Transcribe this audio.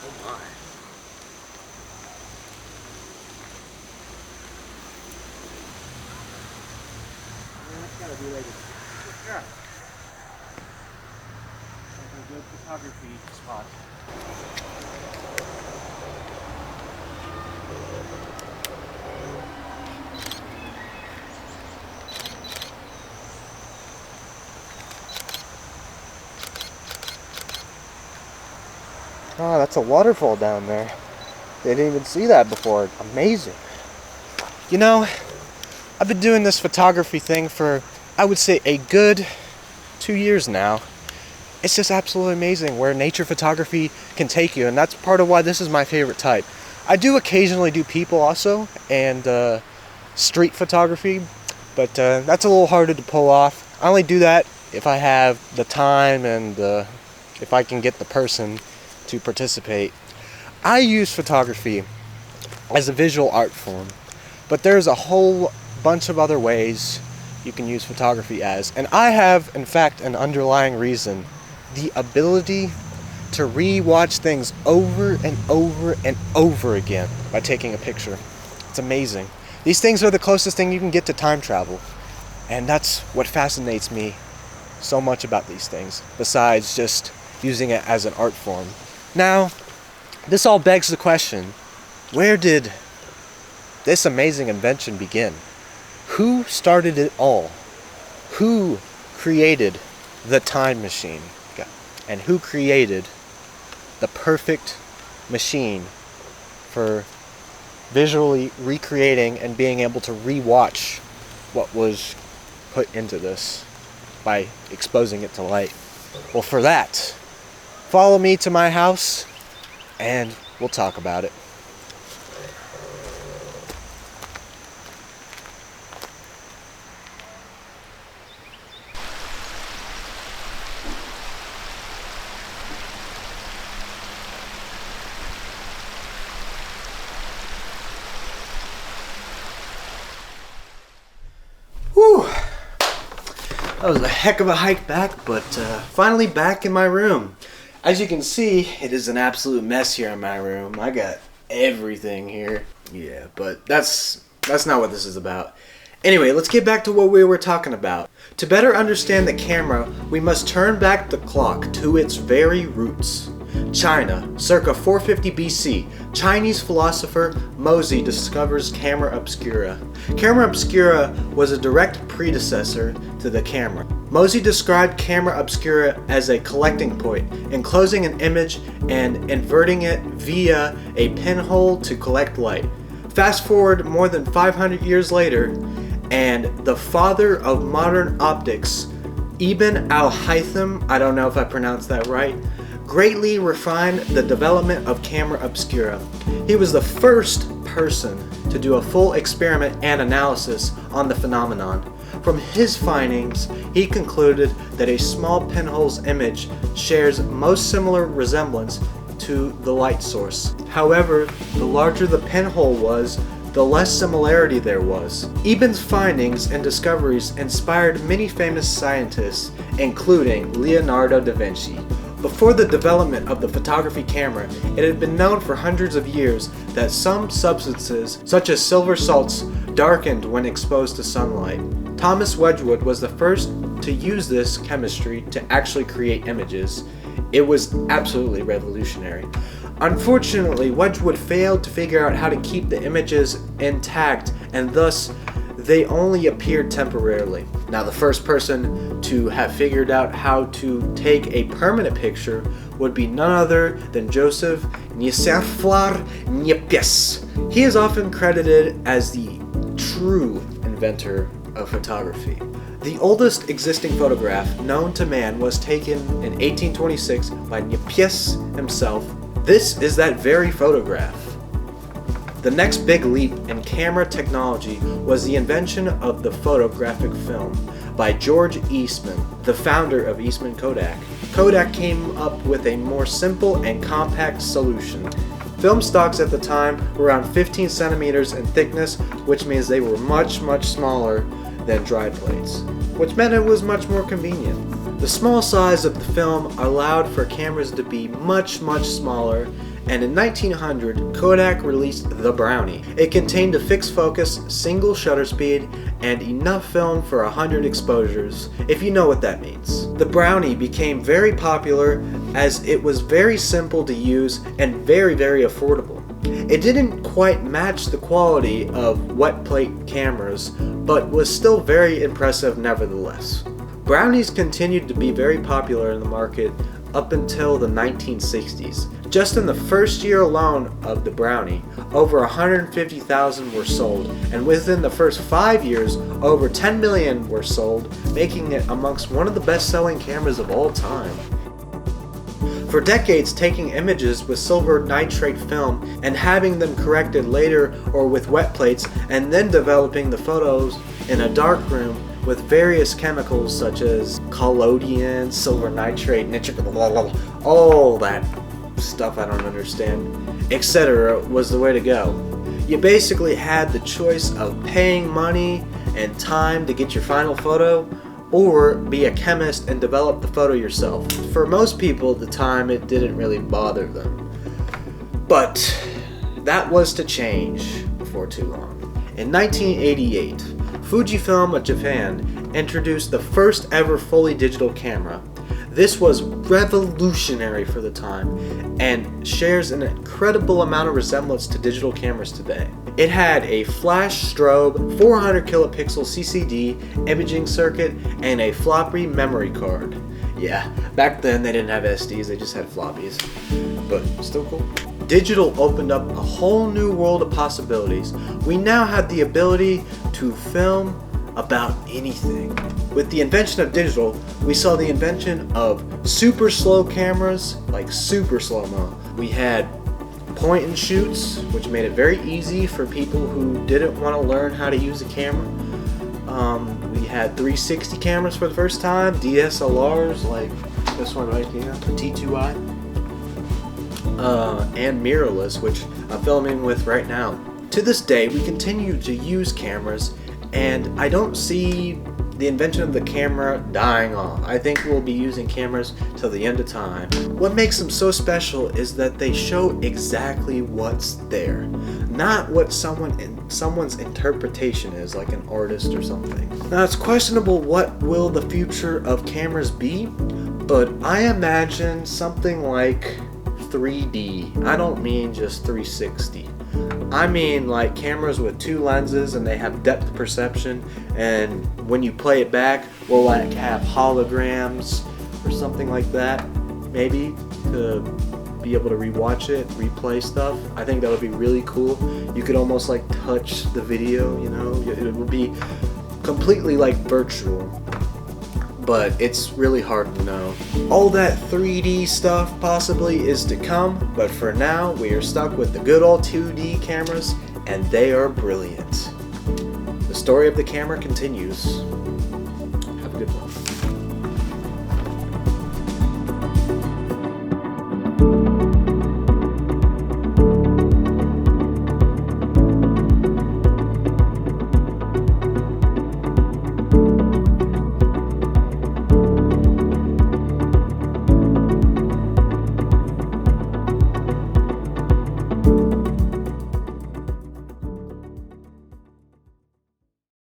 Oh my. Yeah, that's gotta be like yeah. Like a good photography spot. Oh, that's a waterfall down there. They didn't even see that before. Amazing. You know, I've been doing this photography thing for, I would say, a good 2 years now. It's just absolutely amazing where nature photography can take you, and that's part of why this is my favorite type. I do occasionally do people also, and street photography, but that's a little harder to pull off. I only do that if I have the time and if I can get the person to participate. I use photography as a visual art form, but there's a whole bunch of other ways you can use photography as, and I have, in fact, an underlying reason: the ability to re-watch things over and over and over again by taking a picture. It's amazing. These things are the closest thing you can get to time travel, and that's what fascinates me so much about these things, besides just using it as an art form. Now, this all begs the question, where did this amazing invention begin? Who started it all? Who created the time machine? And who created the perfect machine for visually recreating and being able to re-watch what was put into this by exposing it to light? Well, for that, follow me to my house and we'll talk about it. Whew. That was a heck of a hike back, but finally back in my room. As you can see, it is an absolute mess here in my room. I got everything here. Yeah, but that's not what this is about. Anyway, let's get back to what we were talking about. To better understand the camera, we must turn back the clock to its very roots. China, circa 450 BC, Chinese philosopher Mozi discovers camera obscura. Camera obscura was a direct predecessor to the camera. Mozi described camera obscura as a collecting point, enclosing an image and inverting it via a pinhole to collect light. Fast forward more than 500 years later, and the father of modern optics, Ibn al-Haytham, I don't know if I pronounced that right, greatly refined the development of camera obscura. He was the first person to do a full experiment and analysis on the phenomenon. From his findings, he concluded that a small pinhole's image shares most similar resemblance to the light source. However, the larger the pinhole was, the less similarity there was. Ibn's findings and discoveries inspired many famous scientists, including Leonardo da Vinci. Before the development of the photography camera, it had been known for hundreds of years that some substances, such as silver salts, darkened when exposed to sunlight. Thomas Wedgwood was the first to use this chemistry to actually create images. It was absolutely revolutionary. Unfortunately, Wedgwood failed to figure out how to keep the images intact, and thus they only appeared temporarily. Now, the first person to have figured out how to take a permanent picture would be none other than Joseph Nicéphore Niépce. He is often credited as the true inventor of photography. The oldest existing photograph known to man was taken in 1826 by Niépce himself. This is that very photograph. The next big leap in camera technology was the invention of the photographic film by George Eastman, the founder of Eastman Kodak. Kodak came up with a more simple and compact solution. Film stocks at the time were around 15 centimeters in thickness, which means they were much smaller than dry plates, which meant it was much more convenient. The small size of the film allowed for cameras to be much smaller and in 1900, Kodak released the Brownie. It contained a fixed focus, single shutter speed, and enough film for 100 exposures, if you know what that means. The Brownie became very popular as it was very simple to use and very affordable. It didn't quite match the quality of wet plate cameras, but was still very impressive nevertheless. Brownies continued to be very popular in the market up until the 1960s. Just in the first year alone of the Brownie, over 150,000 were sold, and within the first 5 years, over 10 million were sold, making it amongst one of the best-selling cameras of all time. For decades, taking images with silver nitrate film and having them corrected later or with wet plates, and then developing the photos in a dark room with various chemicals such as collodion, silver nitrate, nitric, all that stuff I don't understand, etc. was the way to go. You basically had the choice of paying money and time to get your final photo, or be a chemist and develop the photo yourself. For most people at the time, it didn't really bother them. But that was to change before too long. In 1988, Fujifilm of Japan introduced the first ever fully digital camera. This was revolutionary for the time and shares an incredible amount of resemblance to digital cameras today. It had a flash strobe, 400 kilopixel CCD imaging circuit, and a floppy memory card. Yeah, back then they didn't have SDs, they just had floppies, but still cool. Digital opened up a whole new world of possibilities. We now had the ability to film about anything. With the invention of digital, we saw the invention of super slow cameras, like super slow-mo. We had point and shoots, which made it very easy for people who didn't want to learn how to use a camera. We had 360 cameras for the first time, DSLRs like this one right here, the T2i, and mirrorless, which I'm filming with right now. To this day, we continue to use cameras, and I don't see the invention of the camera dying off. I think we'll be using cameras till the end of time. What makes them so special is that they show exactly what's there, not what someone's interpretation is, like an artist or something. Now, it's questionable what will the future of cameras be, but I imagine something like 3D. I don't mean just 360. I mean like cameras with two lenses and they have depth perception, and when you play it back, we'll like have holograms or something like that, maybe, to be able to rewatch it, replay stuff. I think that would be really cool. You could almost like touch the video, you know, it would be completely like virtual. But it's really hard to know. All that 3D stuff possibly is to come, but for now we are stuck with the good old 2D cameras, and they are brilliant. The story of the camera continues. Have a good one.